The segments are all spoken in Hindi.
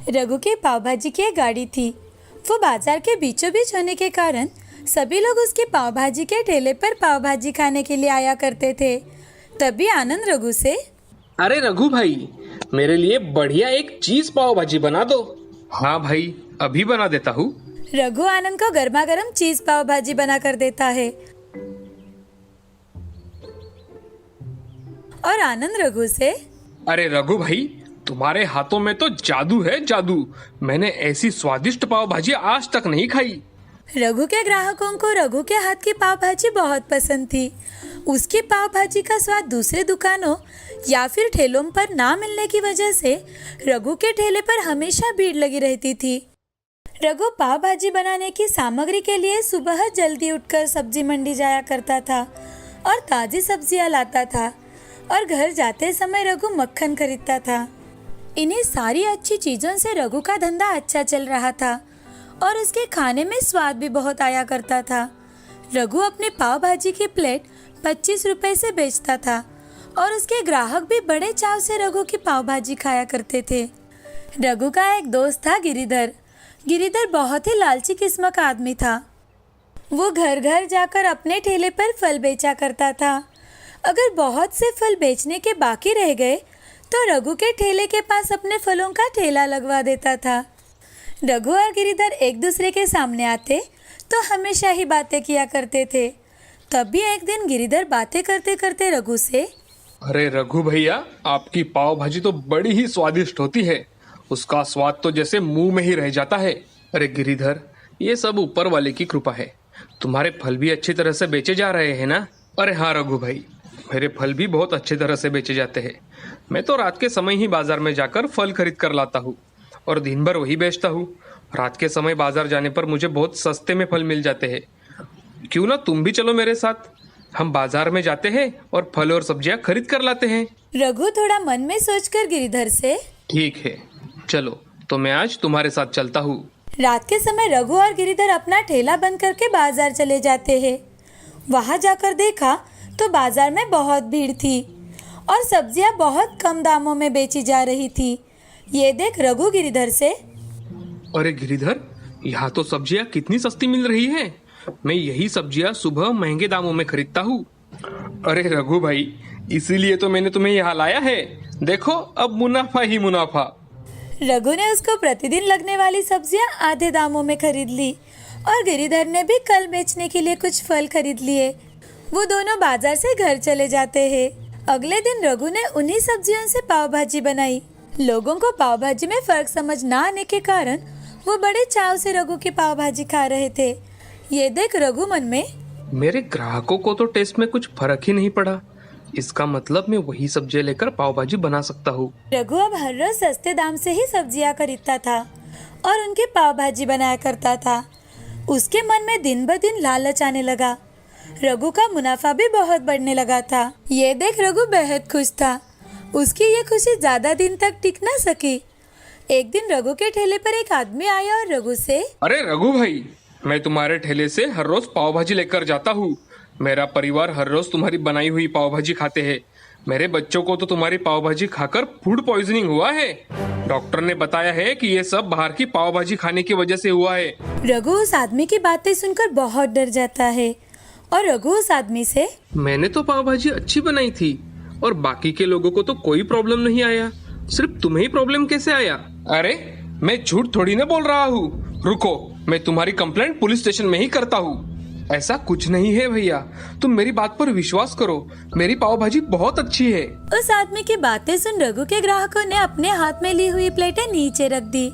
रघु के पाव भाजी की एक गाड़ी थी। वो बाजार के बीचों बीच होने के कारण सभी लोग उसकी पाव भाजी के ठेले पर पाव भाजी खाने के लिए आया करते थे। तभी आनंद रघु से, अरे रघु भाई, मेरे लिए बढ़िया एक चीज पाव भाजी बना दो। हाँ भाई, अभी बना देता हूँ। रघु आनंद को गर्मा गर्म चीज पाव भाजी बना कर देता है और आनंद रघु से, अरे रघु भाई, तुम्हारे हाथों में तो जादू है, जादू। मैंने ऐसी स्वादिष्ट पाव भाजी आज तक नहीं खाई। रघु के ग्राहकों को रघु के हाथ की पाव भाजी बहुत पसंद थी। उसकी पाव भाजी का स्वाद दूसरे दुकानों या फिर ठेलों पर ना मिलने की वजह से रघु के ठेले पर हमेशा भीड़ लगी रहती थी। रघु पाव भाजी बनाने की सामग्री के लिए सुबह जल्दी उठकर सब्जी मंडी जाया करता था और ताजी सब्जियां लाता था और घर जाते समय रघु मक्खन खरीदता था। इन्हीं सारी अच्छी चीजों से रघु का धंधा अच्छा चल रहा था और उसके खाने में स्वाद भी बहुत आया करता था। रघु अपने पाव भाजी की प्लेट 25 रुपए से बेचता था और उसके ग्राहक भी बड़े चाव से रघु की पाव भाजी खाया करते थे। रघु का एक दोस्त था गिरिधर। गिरिधर बहुत ही लालची किस्म का आदमी था। वो घर घर जाकर अपने ठेले पर फल बेचा करता था। अगर बहुत से फल बेचने के बाकी रह गए तो रघु के ठेले के पास अपने फलों का ठेला लगवा देता था। रघु और गिरिधर एक दूसरे के सामने आते तो हमेशा ही बातें किया करते थे। तभी एक दिन गिरिधर बातें करते करते रघु से, अरे रघु भैया, आपकी पाव भाजी तो बड़ी ही स्वादिष्ट होती है। उसका स्वाद तो जैसे मुंह में ही रह जाता है। अरे गिरिधर, ये सब ऊपर वाले की कृपा है। तुम्हारे फल भी अच्छी तरह से बेचे जा रहे हैं ना? अरे हाँ रघु भाई, मेरे फल भी बहुत अच्छी तरह से बेचे जाते हैं। मैं तो रात के समय ही बाजार में जाकर फल खरीद कर लाता हूँ और दिन भर वही बेचता हूँ। रात के समय बाजार जाने पर मुझे बहुत सस्ते में फल मिल जाते हैं। क्यों ना तुम भी चलो मेरे साथ? हम बाजार में जाते हैं और फल और सब्जियां खरीद कर लाते हैं। रघु थोड़ा मन में सोचकर गिरिधर से, ठीक है, चलो तो मैं आज तुम्हारे साथ चलता हूँ। रात के समय रघु और गिरिधर अपना ठेला बंद करके बाजार चले जाते हैं। वहां जाकर देखा तो बाजार में बहुत भीड़ थी और सब्जियां बहुत कम दामों में बेची जा रही थी। ये देख रघु गिरिधर से, अरे गिरिधर, यहाँ तो सब्जियाँ कितनी सस्ती मिल रही है। मैं यही सब्जियाँ सुबह महंगे दामों में खरीदता हूँ। अरे रघु भाई, इसीलिए तो मैंने तुम्हें यहाँ लाया है। देखो, अब मुनाफा ही मुनाफा। रघु ने उसको प्रतिदिन लगने वाली सब्जियां आधे दामों में खरीद ली और गिरिधर ने भी कल बेचने के लिए कुछ फल खरीद लिए। वो दोनों बाजार से घर चले जाते हैं। अगले दिन रघु ने उन्हीं सब्जियों से पाव भाजी बनाई। लोगों को पाव भाजी में फर्क समझ ना आने के कारण वो बड़े चाव से रघु की पाव भाजी खा रहे थे। ये देख रघु मन में, मेरे ग्राहकों को तो टेस्ट में कुछ फर्क ही नहीं पड़ा। इसका मतलब मैं वही सब्जियां लेकर पाव भाजी बना सकता हूँ। रघु अब हर रोज सस्ते दाम से ही सब्जियां खरीदता था और उनकी पाव भाजी बनाया करता था। उसके मन में दिन ब दिन लालच आने लगा। रघु का मुनाफा भी बहुत बढ़ने लगा था। ये देख रघु बेहद खुश था। उसकी ये खुशी ज्यादा दिन तक टिक न सकी। एक दिन रघु के ठेले पर एक आदमी आया और रघु से, अरे रघु भाई, मैं तुम्हारे ठेले से हर रोज पाव भाजी लेकर जाता हूँ। मेरा परिवार हर रोज तुम्हारी बनाई हुई पाव भाजी खाते हैं। मेरे बच्चों को तो तुम्हारी पाव भाजी खाकर फूड पॉइजनिंग हुआ है। डॉक्टर ने बताया है कि ये सब बाहर की पाव भाजी खाने की वजह से हुआ है। रघु उस आदमी की बातें सुनकर बहुत डर जाता है और रघु उस आदमी से, मैंने तो पाव भाजी अच्छी बनाई थी और बाकी के लोगों को तो कोई प्रॉब्लम नहीं आया। सिर्फ तुम्हें ही प्रॉब्लम कैसे आया? अरे मैं झूठ थोड़ी ना बोल रहा हूँ। रुको, मैं तुम्हारी कंप्लेंट पुलिस स्टेशन में ही करता हूँ। ऐसा कुछ नहीं है भैया, तुम मेरी बात पर विश्वास करो। मेरी पाव भाजी बहुत अच्छी है। उस आदमी की बातें सुन रघु के ग्राहकों ने अपने हाथ में ली हुई प्लेटें नीचे रख दी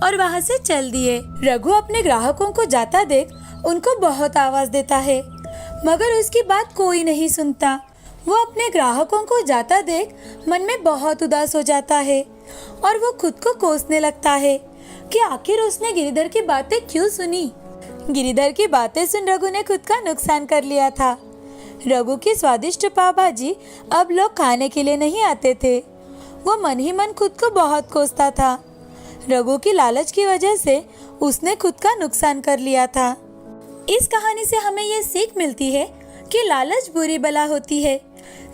और वहाँ से चल दिए। रघु अपने ग्राहकों को जाता देख उनको बहुत आवाज देता है, मगर उसकी बात कोई नहीं सुनता। वो अपने ग्राहकों को जाता देख मन में बहुत उदास हो जाता है और वो खुद को कोसने लगता है कि आखिर उसने गिरिधर की बातें क्यों सुनी। गिरिधर की बातें सुन रघु ने खुद का नुकसान कर लिया था। रघु की स्वादिष्ट पाव भाजी अब लोग खाने के लिए नहीं आते थे। वो मन ही मन खुद को बहुत कोसता था। रघु की लालच की वजह से उसने खुद का नुकसान कर लिया था। इस कहानी से हमें ये सीख मिलती है कि लालच बुरी बला होती है।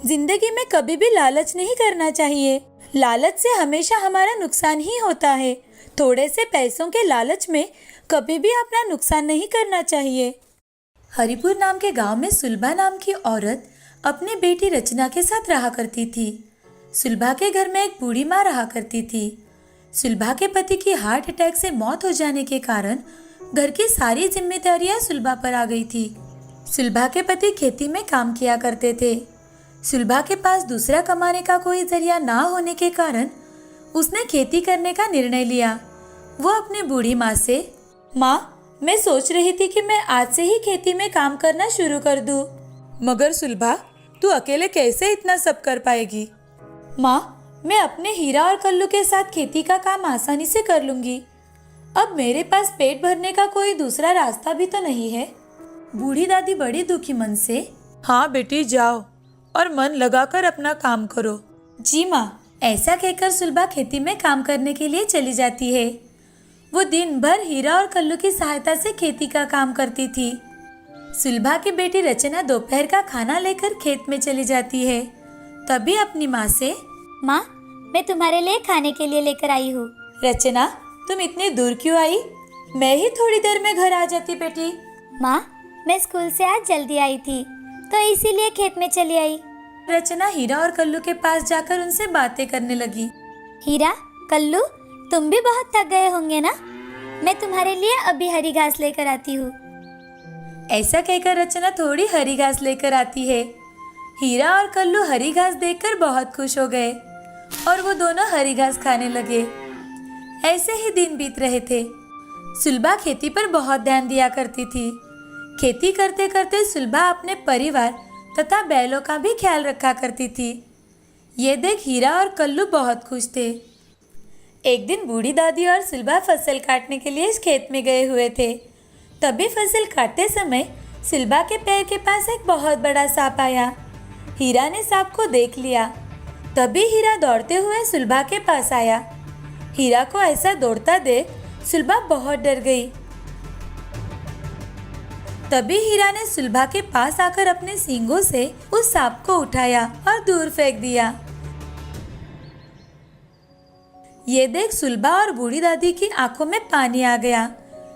जिंदगी में कभी भी लालच नहीं करना चाहिए। लालच से हमेशा हमारा नुकसान ही होता है। थोड़े से पैसों के लालच में कभी भी अपना नुकसान नहीं करना चाहिए। हरिपुर नाम के गांव में सुलभा नाम की औरत अपनी बेटी रचना के साथ रहा करती थी। सुलभा के घर में एक बूढ़ी माँ रहा करती थी। सुलभा के पति की हार्ट अटैक से मौत हो जाने के कारण घर की सारी जिम्मेदारियां सुलभा पर आ गई थी। सुलभा के पति खेती में काम किया करते थे। सुलभा के पास दूसरा कमाने का कोई जरिया ना होने के कारण उसने खेती करने का निर्णय लिया। वो अपनी बूढ़ी माँ से, माँ, मैं सोच रही थी कि मैं आज से ही खेती में काम करना शुरू कर दूँ। मगर सुलभा, तू अकेले कैसे इतना सब कर पाएगी? माँ, मैं अपने हीरा और कल्लू के साथ खेती का काम आसानी से कर लूंगी। अब मेरे पास पेट भरने का कोई दूसरा रास्ता भी तो नहीं है। बूढ़ी दादी बड़ी दुखी मन से, हाँ बेटी, जाओ और मन लगाकर अपना काम करो। जी माँ। ऐसा कहकर सुलभा खेती में काम करने के लिए चली जाती है। वो दिन भर हीरा और कल्लू की सहायता से खेती का काम करती थी। सुलभा की बेटी रचना दोपहर का खाना लेकर खेत में चली जाती है। तभी अपनी माँ से, माँ, मैं तुम्हारे लिए खाने के लिए लेकर आई हूँ। रचना, तुम इतनी दूर क्यों आई? मैं ही थोड़ी देर में घर आ जाती बेटी। माँ, मैं स्कूल से आज जल्दी आई थी तो इसीलिए खेत में चली आई। रचना हीरा और कल्लू के पास जाकर उनसे बातें करने लगी। हीरा, कल्लू, तुम भी बहुत थक गए होंगे ना? मैं तुम्हारे लिए अभी हरी घास लेकर आती हूँ। ऐसा कहकर रचना थोड़ी हरी घास लेकर आती है। हीरा और कल्लू हरी घास देखकर बहुत खुश हो गए और वो दोनों हरी घास खाने लगे। ऐसे ही दिन बीत रहे थे। सुलभा खेती पर बहुत ध्यान दिया करती थी। खेती करते करते सुलभा अपने परिवार तथा बैलों का भी ख्याल रखा करती थी। ये देख हीरा और कल्लू बहुत खुश थे। एक दिन बूढ़ी दादी और सुलभा फसल काटने के लिए इस खेत में गए हुए थे। तभी फसल काटते समय सुलभा के पैर के पास एक बहुत बड़ा सांप आया। हीरा ने सांप को देख लिया। तभी हीरा दौड़ते हुए सुलभा के पास आया। हीरा को ऐसा दौड़ता देख सुलभा बहुत डर गई। तभी हीरा ने सुलभा के पास आकर अपने सींगों से उस सांप को उठाया और दूर फेंक दिया। ये देख सुलभा और बूढ़ी दादी की आंखों में पानी आ गया।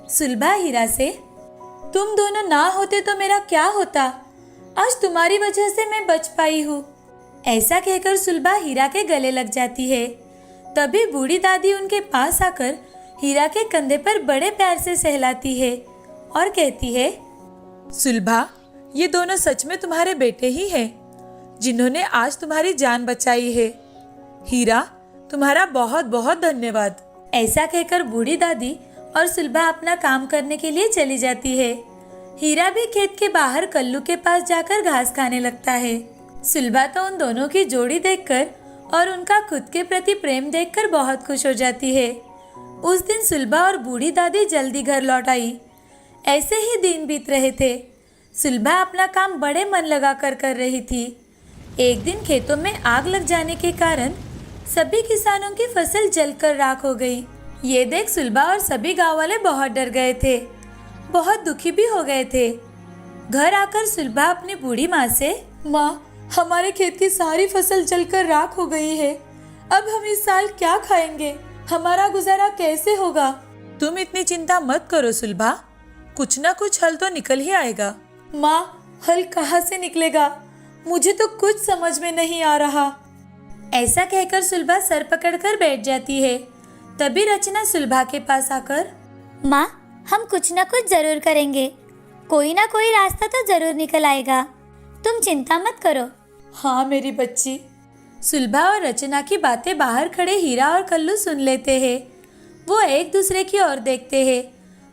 सुलभा हीरा से, तुम दोनों ना होते तो मेरा क्या होता? आज तुम्हारी वजह से मैं बच पाई हूँ। ऐसा कहकर सुलभा हीरा के गले लग जाती है। तभी बूढ़ी दादी उनके पास आकर हीरा के कंधे पर बड़े प्यार से सहलाती है और कहती है, सुलभा, ये दोनों सच में तुम्हारे बेटे ही हैं, जिन्होंने आज तुम्हारी जान बचाई है। हीरा, तुम्हारा बहुत बहुत धन्यवाद। ऐसा कहकर बूढ़ी दादी और सुलभा अपना काम करने के लिए चली जाती है। हीरा भी खेत के बाहर कल्लू के पास जाकर घास खाने लगता है। सुलभा तो उन दोनों की जोड़ी देखकर और उनका खुद के प्रति प्रेम देखकर बहुत खुश हो जाती है। उस दिन सुलभा और बूढ़ी दादी जल्दी घर लौट आई। ऐसे ही दिन बीत रहे थे। सुलभा अपना काम बड़े मन लगाकर कर रही थी। एक दिन खेतों में आग लग जाने के कारण सभी किसानों की फसल जलकर राख हो गई। ये देख सुलभा और सभी गांव वाले बहुत डर गए थे, बहुत दुखी भी हो गए थे। घर आकर सुलभा अपनी बूढ़ी माँ से, माँ, हमारे खेत की सारी फसल जलकर राख हो गई है। अब हम इस साल क्या खाएंगे? हमारा गुजारा कैसे होगा? तुम इतनी चिंता मत करो सुलभा, कुछ ना कुछ हल तो निकल ही आएगा। माँ, हल कहाँ से निकलेगा? मुझे तो कुछ समझ में नहीं आ रहा। ऐसा कहकर सुलभा सर पकड़कर बैठ जाती है। तभी रचना सुलभा के पास आकर, माँ, हम कुछ ना कुछ जरूर करेंगे, कोई ना कोई रास्ता तो जरूर निकल आएगा, तुम चिंता मत करो। हाँ मेरी बच्ची। सुलभा और रचना की बातें बाहर खड़े हीरा और कल्लू सुन लेते हैं। वो एक दूसरे की ओर देखते हैं।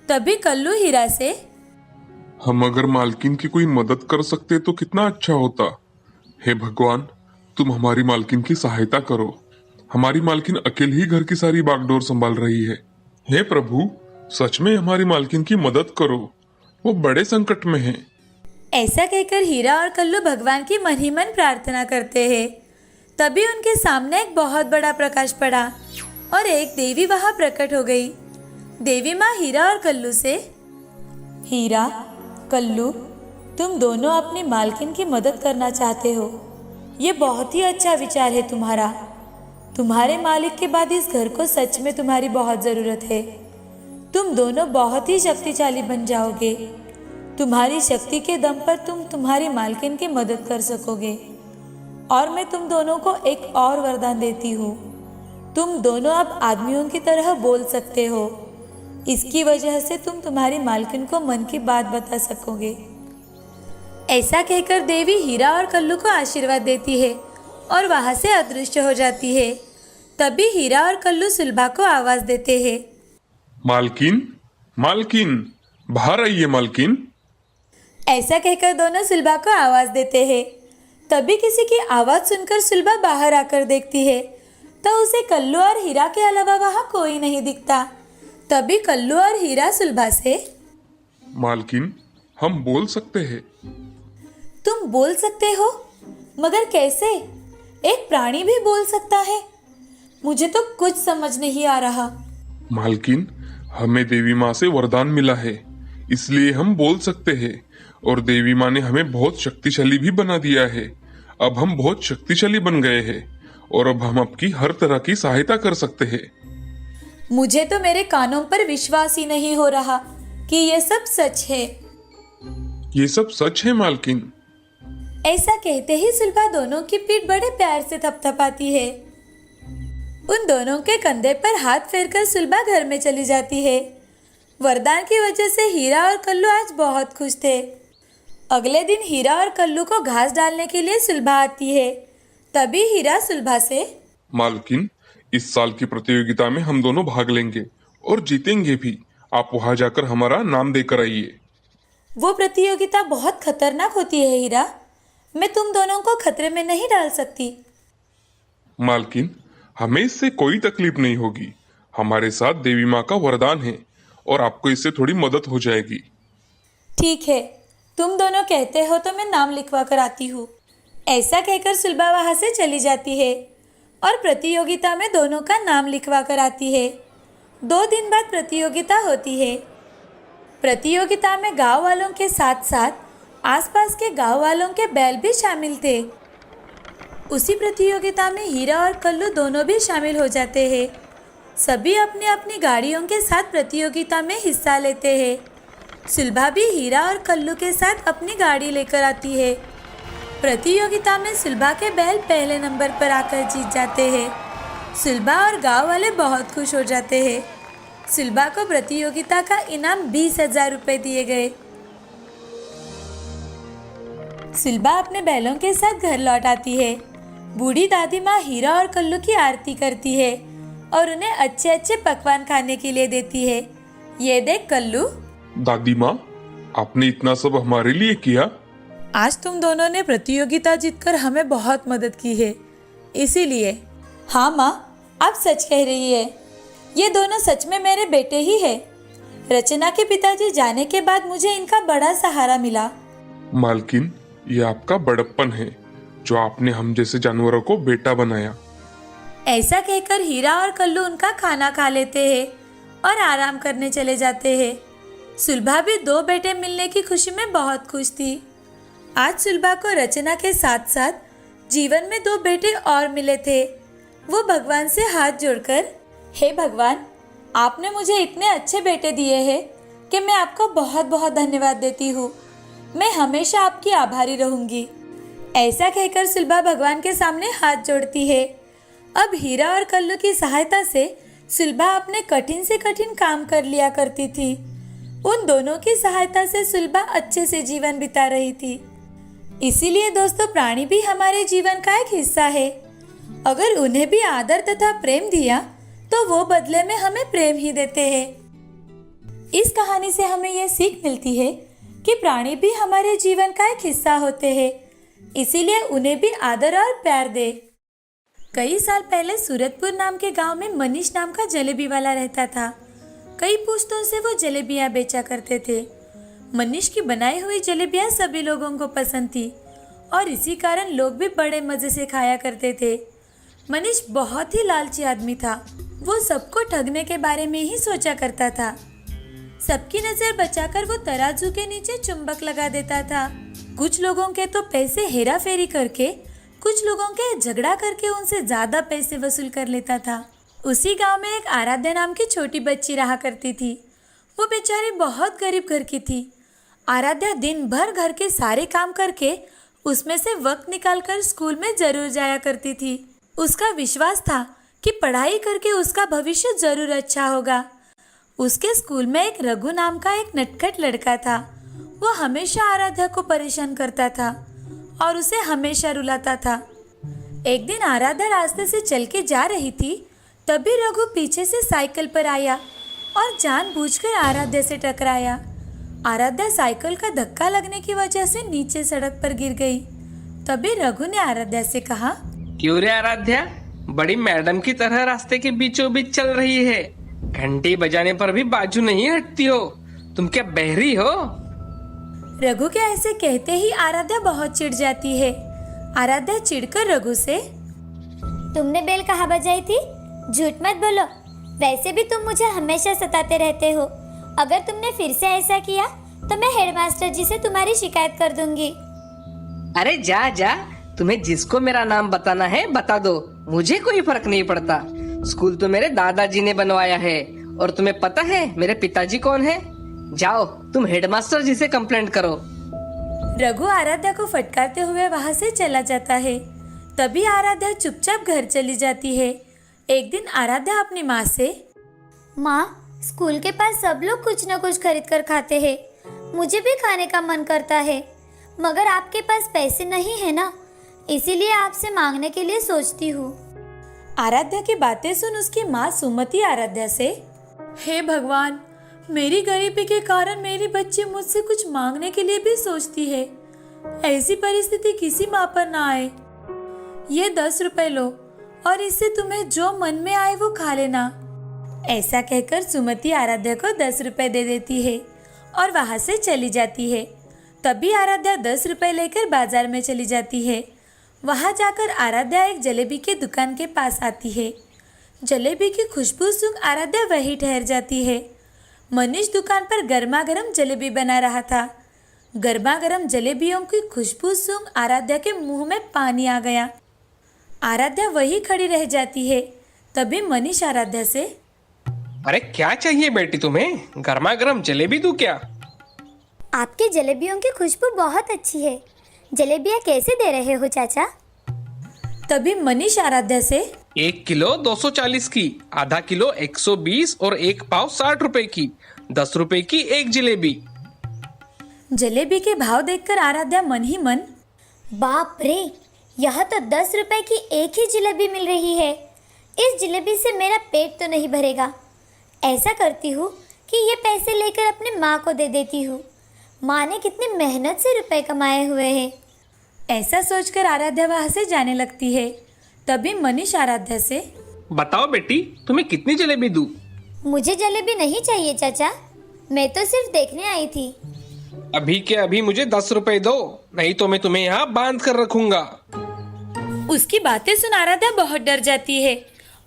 तभी कल्लू हीरा से, हम अगर मालकिन की कोई मदद कर सकते तो कितना अच्छा होता। हे भगवान, तुम हमारी मालकिन की सहायता करो। हमारी मालकिन अकेले ही घर की सारी बागडोर संभाल रही है। हे प्रभु, सच में हमारी मालकिन की मदद करो, वो बड़े संकट में है। ऐसा कहकर हीरा और कल्लू भगवान की मन ही मन प्रार्थना करते हैं। तभी उनके सामने एक बहुत बड़ा प्रकाश पड़ा और एक देवी वहां प्रकट हो गई। देवी माँ हीरा और कल्लू से, हीरा, कल्लू, तुम दोनों अपनी मालकिन की मदद करना चाहते हो। ये बहुत ही अच्छा विचार है तुम्हारा। तुम्हारे मालिक के बाद इस घर को सच में तुम्हारी बहुत ज़रूरत है। तुम दोनों बहुत ही शक्तिशाली बन जाओगे। तुम्हारी शक्ति के दम पर तुम तुम्हारी मालकिन की मदद कर सकोगे। और मैं तुम दोनों को एक और वरदान देती हूँ, तुम दोनों अब आदमियों की तरह बोल सकते हो। इसकी वजह से तुम तुम्हारी मालकिन को मन की बात बता सकोगे। ऐसा कहकर देवी हीरा और कल्लू को आशीर्वाद देती है और वहां से अदृश्य हो जाती है। तभी हीरा और कल्लू सुलभा को आवाज देते हैं। मालकिन, मालकिन, बाहर आइए मालकिन। ऐसा कहकर दोनों सुलभा को आवाज देते हैं। तभी किसी की आवाज सुनकर सुलभा बाहर आकर देखती है तो उसे कल्लू और हीरा के अलावा वहां कोई नहीं दिखता। तभी कल्लू और हीरा सुलभा से, मालकिन, हम बोल सकते हैं। तुम बोल सकते हो? मगर कैसे? एक प्राणी भी बोल सकता है? मुझे तो कुछ समझ नहीं आ रहा। मालकिन, हमें देवी माँ से वरदान मिला है, इसलिए हम बोल सकते हैं। और देवी माँ ने हमें बहुत शक्तिशाली भी बना दिया है। अब हम बहुत शक्तिशाली बन गए हैं और अब हम आपकी हर तरह की सहायता कर सकते हैं। मुझे तो मेरे कानों पर विश्वास ही नहीं हो रहा कि ये सब सच है। ये सब सच है मालकिन। ऐसा कहते ही सुलभा दोनों की पीठ बड़े प्यार से थपथपाती है। उन दोनों के कंधे पर हाथ फेरकर सुलभा घर में चली जाती है। वरदान की वजह से हीरा और कल्लू आज बहुत खुश थे। अगले दिन हीरा और कल्लू को घास डालने के लिए सुलभा आती है। तभी हीरा सुलभा से, मालकिन, इस साल की प्रतियोगिता में हम दोनों भाग लेंगे और जीतेंगे भी। आप वहां जाकर हमारा नाम देकर आइए। वो प्रतियोगिता बहुत खतरनाक होती है हीरा, मैं तुम दोनों को खतरे में नहीं डाल सकती। मालकिन, हमें इससे कोई तकलीफ नहीं होगी। हमारे साथ देवी माँ का वरदान है और आपको इससे थोड़ी मदद हो जाएगी। ठीक है, तुम दोनों कहते हो तो मैं नाम लिखवा कर आती हूँ। ऐसा कहकर सुलभा वहाँ से चली जाती है और प्रतियोगिता में दोनों का नाम लिखवा कर आती है। 2 दिन बाद प्रतियोगिता होती है। प्रतियोगिता में गांव वालों के साथ साथ आसपास के गांव वालों के बैल भी शामिल थे। उसी प्रतियोगिता में हीरा और कल्लू दोनों भी शामिल हो जाते हैं। सभी अपनी अपनी गाड़ियों के साथ प्रतियोगिता में हिस्सा लेते हैं। सुलभा भी हीरा और कल्लू के साथ अपनी गाड़ी लेकर आती है। प्रतियोगिता में सुलभा के बैल पहले नंबर पर आकर जीत जाते हैं। सुलभा और गांव वाले बहुत खुश हो जाते हैं। सुलभा को प्रतियोगिता का इनाम 20,000 रुपये दिए गए। सुलभा अपने बैलों के साथ घर लौट आती है। बूढ़ी दादी माँ हीरा और कल्लू की आरती करती है और उन्हें अच्छे अच्छे पकवान खाने के लिए देती है। ये देख कल्लू। दादी माँ, आपने इतना सब हमारे लिए किया। आज तुम दोनों ने प्रतियोगिता जीतकर हमें बहुत मदद की है, इसीलिए। हाँ माँ, आप सच कह रही है। ये दोनों सच में मेरे बेटे ही है। रचना के पिताजी जाने के बाद मुझे इनका बड़ा सहारा मिला। मालकिन, ये आपका बड़प्पन है जो आपने हम जैसे जानवरों को बेटा बनाया। ऐसा कहकर हीरा और कल्लू उनका खाना खा लेते हैं और आराम करने चले जाते हैं। सुलभा भी 2 बेटे मिलने की खुशी में बहुत खुश थी। आज सुलभा को रचना के साथ साथ जीवन में 2 बेटे और मिले थे। वो भगवान से हाथ जोड़कर, हे भगवान, आपने मुझे इतने अच्छे बेटे दिए हैं कि मैं आपको बहुत बहुत धन्यवाद देती हूँ। मैं हमेशा आपकी आभारी रहूँगी। ऐसा कहकर सुलभा भगवान के सामने हाथ जोड़ती है। अब हीरा और कल्लू की सहायता से सुलभा अपने कठिन से कठिन काम कर लिया करती थी। उन दोनों की सहायता से सुलभा अच्छे से जीवन बिता रही थी। इसीलिए दोस्तों, प्राणी भी हमारे जीवन का एक हिस्सा है। अगर उन्हें भी आदर तथा प्रेम दिया तो वो बदले में हमें प्रेम ही देते हैं। इस कहानी से हमें यह सीख मिलती है कि प्राणी भी हमारे जीवन का एक हिस्सा होते हैं, इसीलिए उन्हें भी आदर और प्यार दे। कई साल पहले सूरतपुर नाम के गांव में मनीष नाम का जलेबी वाला रहता था। कई पुश्तों से वो जलेबियां बेचा करते थे। मनीष की बनाई हुई जलेबियां सभी लोगों को पसंद थी और इसी कारण लोग भी बड़े मजे से खाया करते थे। मनीष बहुत ही लालची आदमी था। वो सबको ठगने के बारे में ही सोचा करता था। सबकी नजर बचाकर वो तराजू के नीचे चुंबक लगा देता था। कुछ लोगों के तो पैसे हेरा फेरी करके कुछ लोगों के झगड़ा करके उनसे ज्यादा पैसे वसूल कर लेता था। उसी गांव में एक आराध्या नाम की छोटी बच्ची रहा करती थी। वो बेचारी बहुत गरीब घर की थी। आराध्या दिन भर घर के सारे काम करके उसमें से वक्त निकालकर स्कूल में जरूर जाया करती थी। उसका विश्वास था कि पढ़ाई करके उसका भविष्य जरूर अच्छा होगा। उसके स्कूल में एक रघु नाम का एक नटखट लड़का था। वो हमेशा आराध्या को परेशान करता था और उसे हमेशा रुलाता था। एक दिन आराध्या रास्ते से चल के जा रही थी, तभी रघु पीछे से साइकिल पर आया और जानबूझकर आराध्या से टकराया। आराध्या साइकिल का धक्का लगने की वजह से नीचे सड़क पर गिर गई। तभी रघु ने आराध्या से कहा, क्यों रे आराध्या, बड़ी मैडम की तरह रास्ते के बीचों बीच चल रही है। घंटी बजाने पर भी बाजू नहीं हटती हो। तुम क्या बहरी हो? रघु के ऐसे कहते ही आराध्या बहुत चिढ़ जाती है। आराध्या चिढ़कर रघु से, तुमने बेल कहाँ बजाई थी? झूठ मत बोलो। वैसे भी तुम मुझे हमेशा सताते रहते हो। अगर तुमने फिर से ऐसा किया तो मैं हेडमास्टर जी से तुम्हारी शिकायत कर दूंगी। अरे जा जा, तुम्हें जिसको मेरा नाम बताना है बता दो, मुझे कोई फर्क नहीं पड़ता। स्कूल तो मेरे दादाजी ने बनवाया है और तुम्हें पता है मेरे पिताजी कौन है? जाओ तुम हेडमास्टर जी से कंप्लेंट करो। रघु आराध्या को फटकारते हुए वहां से चला जाता है। तभी आराध्या चुपचाप घर चली जाती है। एक दिन आराध्या अपनी माँ से, माँ, स्कूल के पास सब लोग कुछ न कुछ खरीद कर खाते हैं। मुझे भी खाने का मन करता है, मगर आपके पास पैसे नहीं है ना, इसीलिए आपसे मांगने के लिए सोचती हूँ। आराध्या की बातें सुन उसकी माँ सुमति आराध्या से, हे भगवान, मेरी गरीबी के कारण मेरी बच्ची मुझसे कुछ मांगने के लिए भी सोचती है। ऐसी परिस्थिति किसी माँ पर ना आए। ये 10 रुपए लो और इससे तुम्हें जो मन में आए वो खा लेना। ऐसा कहकर सुमति आराध्या को 10 रुपए दे देती है और वहां से चली जाती है। तभी आराध्या 10 रुपए लेकर बाजार में चली जाती है। वहां जाकर आराध्या एक जलेबी की दुकान के पास आती है। जलेबी की खुशबू सूंघ आराध्या वहीं ठहर जाती है। मनीष दुकान पर गर्मा गर्म जलेबी बना रहा था। गर्मा गर्म जलेबियों की खुशबू सूंघ आराध्या के मुंह में पानी आ गया। आराध्या वहीं खड़ी रह जाती है। तभी मनीष आराध्या से, अरे क्या चाहिए बेटी तुम्हें? गर्मा गर्म जलेबी दूं क्या? आपकी जलेबियों की खुशबू बहुत अच्छी है। जलेबियाँ कैसे दे रहे हो चाचा? तभी मनीष आराध्या से, 1 किलो 240 की, आधा किलो 120 और 1 पाव 60 रुपए की, 10 रुपए की एक जलेबी। जलेबी के भाव देखकर आराध्या मन ही मन, बाप रे, यह तो 10 रुपए की एक ही जलेबी मिल रही है। इस जलेबी से मेरा पेट तो नहीं भरेगा। ऐसा करती हूँ कि ये पैसे लेकर अपने माँ को दे देती हूँ। माँ ने कितनी मेहनत से रुपए कमाए हुए हैं। ऐसा सोचकर आराध्या वहां से जाने लगती है। तभी मनीष आराध्या से, बताओ बेटी तुम्हें कितनी जलेबी दूं? मुझे जलेबी नहीं चाहिए चाचा, मैं तो सिर्फ देखने आई थी। अभी के अभी मुझे 10 रुपए दो, नहीं तो मैं तुम्हें यहाँ बांध कर रखूंगा। उसकी बातें सुन आराध्या बहुत डर जाती है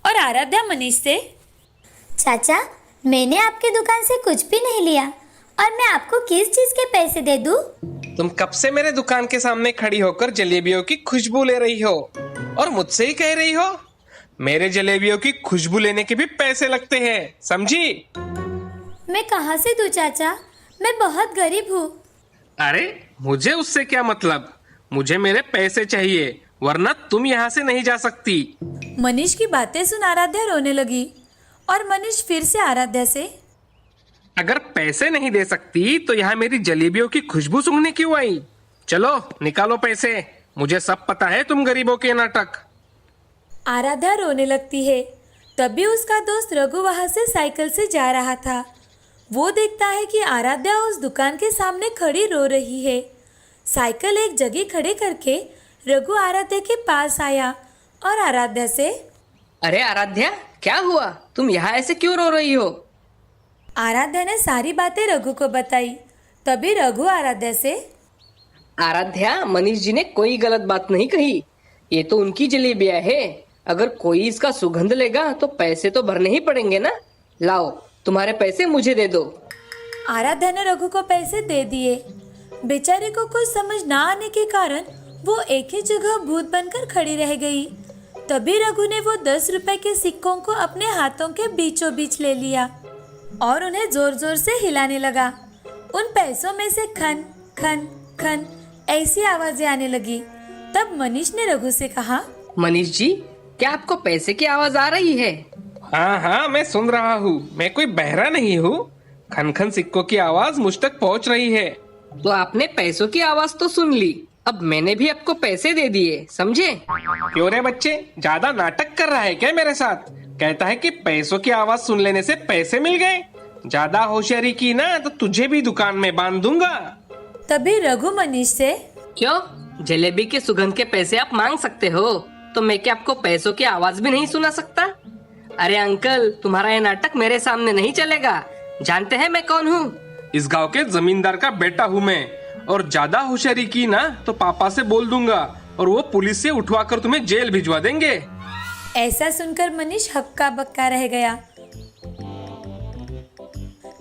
और आराध्या मनीष से, चाचा, मैंने आपकी दुकान से कुछ भी नहीं लिया और मैं आपको किस चीज के पैसे दे दूं? तुम कब से मेरे दुकान के सामने खड़ी होकर जलेबियों की खुशबू ले रही हो और मुझसे ही कह रही हो मेरे जलेबियों की खुशबू लेने के भी पैसे लगते हैं, समझी? मैं कहाँ से दूं चाचा, मैं बहुत गरीब हूँ। अरे मुझे उससे क्या मतलब, मुझे मेरे पैसे चाहिए वरना तुम यहाँ से नहीं जा सकती। मनीष की बातें सुन आराध्या रोने लगी और मनीष फिर से आराध्या से, अगर पैसे नहीं दे सकती तो यहाँ मेरी जलेबियों की खुशबू सूंघने क्यों आई? चलो निकालो पैसे, मुझे सब पता है तुम गरीबों के नाटक। आराध्या रोने लगती है। तभी उसका दोस्त रघु वहां से साइकिल से जा रहा था। वो देखता है कि आराध्या उस दुकान के सामने खड़ी रो रही है। साइकिल एक जगह खड़े करके रघु आराध्या के पास आया और आराध्या से, अरे आराध्या, क्या हुआ? तुम यहाँ ऐसे क्यों रो रही हो? आराध्या ने सारी बातें रघु को बताई। तभी रघु आराध्या से, आराध्या, मनीष जी ने कोई गलत बात नहीं कही। ये तो उनकी जलेबियाँ है। अगर कोई इसका सुगंध लेगा तो पैसे तो भरने ही पड़ेंगे ना। लाओ, तुम्हारे पैसे मुझे दे दो। आराध्या ने रघु को पैसे दे दिए। बेचारे को कुछ समझ ना आने के कारण वो एक ही जगह भूत बनकर खड़ी रह गई। तभी रघु ने वो 10 रुपए के सिक्कों को अपने हाथों के बीचों बीच ले लिया और उन्हें जोर जोर से हिलाने लगा। उन पैसों में से खन खन खन ऐसी आवाजें आने लगी। तब मनीष ने रघु से कहा, मनीष जी, क्या आपको पैसे की आवाज आ रही है? हाँ हाँ, मैं सुन रहा हूँ। मैं कोई बहरा नहीं हूँ। खन खन सिक्कों की आवाज मुझ तक पहुँच रही है। तो आपने पैसों की आवाज तो सुन ली, अब मैंने भी आपको पैसे दे दिए, समझे? क्यों रे बच्चे, ज्यादा नाटक कर रहा है क्या मेरे साथ? कहता है कि पैसों की आवाज सुन लेने से पैसे मिल गए। ज्यादा होशियारी की ना तो तुझे भी दुकान में बांध दूंगा। तभी रघु मनीष से, क्यों? जलेबी के सुगंध के पैसे आप मांग सकते हो, तो मैं क्या आपको पैसों की आवाज भी नहीं सुना सकता? अरे अंकल, तुम्हारा ये नाटक मेरे सामने नहीं चलेगा। जानते हैं मैं कौन हूँ? इस गांव के जमींदार का बेटा हूँ मैं, और ज्यादा होशियारी की ना तो पापा से बोल दूंगा और वो पुलिस से उठवा कर तुम्हें जेल भिजवा देंगे। ऐसा सुनकर मनीष हक्का बक्का रह गया।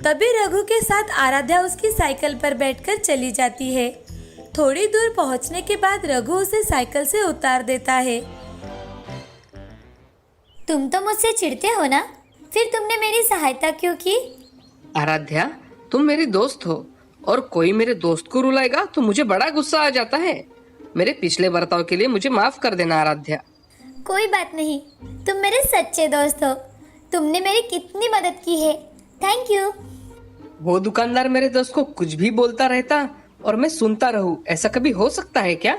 तभी रघु के साथ आराध्या उसकी साइकिल पर बैठकर चली जाती है। थोड़ी दूर पहुंचने के बाद रघु उसे साइकिल से उतार देता है। तुम तो मुझसे चिढ़ते हो ना, फिर तुमने मेरी सहायता क्यों की? आराध्या, तुम मेरी दोस्त हो और कोई मेरे दोस्त को रुलाएगा तो मुझे बड़ा गुस्सा आ जाता है। मेरे पिछले बर्ताव के लिए मुझे माफ कर देना आराध्या। कोई बात नहीं, तुम मेरे सच्चे दोस्त हो। तुमने मेरी कितनी मदद की है, थैंक यू। वो दुकानदार मेरे दोस्त को कुछ भी बोलता रहता और मैं सुनता रहूं, ऐसा कभी हो सकता है क्या?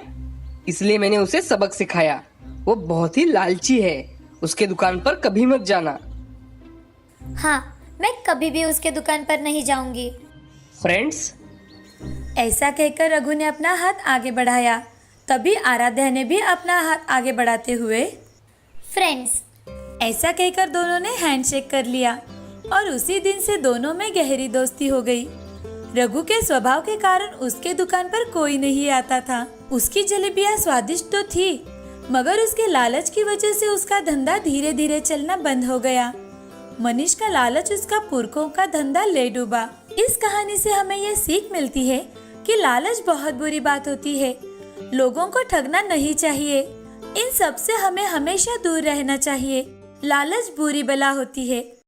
इसलिए मैंने उसे सबक सिखाया। वो बहुत ही लालची है, उसके दुकान पर कभी मत जाना। हाँ, मैं कभी भी उसके दुकान पर नहीं जाऊंगी। फ्रेंड्स, ऐसा कहकर रघु ने अपना हाथ आगे बढ़ाया। तभी आराध्या ने भी अपना हाथ आगे बढ़ाते हुए, फ्रेंड्स, ऐसा कहकर दोनों ने हैंडशेक कर लिया और उसी दिन से दोनों में गहरी दोस्ती हो गई। रघु के स्वभाव के कारण उसके दुकान पर कोई नहीं आता था। उसकी जलेबियाँ स्वादिष्ट तो थी, मगर उसके लालच की वजह से उसका धंधा धीरे धीरे चलना बंद हो गया। मनीष का लालच उसका पुरखों का धंधा ले डूबा। इस कहानी से हमें यह सीख मिलती है कि लालच बहुत बुरी बात होती है। लोगों को ठगना नहीं चाहिए। इन सब से हमें हमेशा दूर रहना चाहिए। लालच बुरी बला होती है।